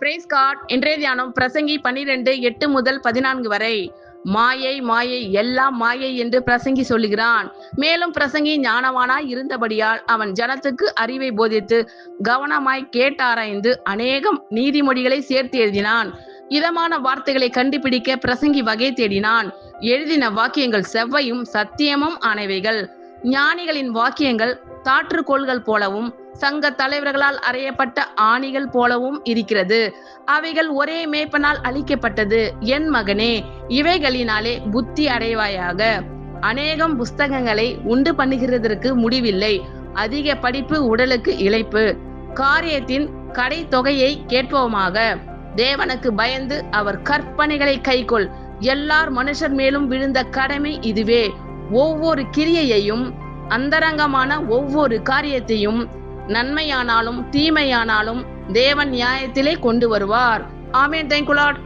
Price God. இன்றைய தியானம் பிரசங்கி 12:8 முதல் 14 வரை. மாயை மாயை எல்லாம் மாயை என்று பிரசங்கி சொல்லுகிறான். மேலும் பிரசங்கி ஞானவானாய் இருந்தபடியால் அவன் ஜனத்துக்கு அறிவை போதித்து கவனமாய் கேட்டாராய்ந்து அநேகம் நீதிமொழிகளை சேர்த்து எழுதினான். இதமான வார்த்தைகளை கண்டுபிடிக்க பிரசங்கி வகை தேடினான். எழுதின வாக்கியங்கள் செவ்வையும் சத்தியமும் ஆனவைகள். ஞானிகளின் வாக்கியங்கள் தாற்றுக்கோள்கள் போலவும் சங்க தலைவர்களால் அறையப்பட்ட ஆணிகள் போலவும் இருக்கிறது. அவைகள் ஒரே மேய்ப்பனால் அளிக்கப்பட்டது. என் மகனே, இவைகளினாலே புத்தி அடைவாயாக. அநேகம் புஸ்தகங்களை உண்டு பண்ணுகிறதற்கு முடிவில்லை. அதிக படிப்பு உடலுக்கு இளைப்பு. காரியத்தின் கடை தொகையை கேட்போமாக. தேவனுக்கு பயந்து அவர் கற்பனைகளை கைக்கொள். எல்லார் மனுஷர் மேலும் விழுந்த கடமை இதுவே. ஒவ்வொரு கிரியையையும் அந்தரங்கமான ஒவ்வொரு காரியத்தையும் நன்மையானாலும் தீமையானாலும் தேவன் நியாயத்திலே கொண்டு வருவார். ஆமென். Thank you Lord.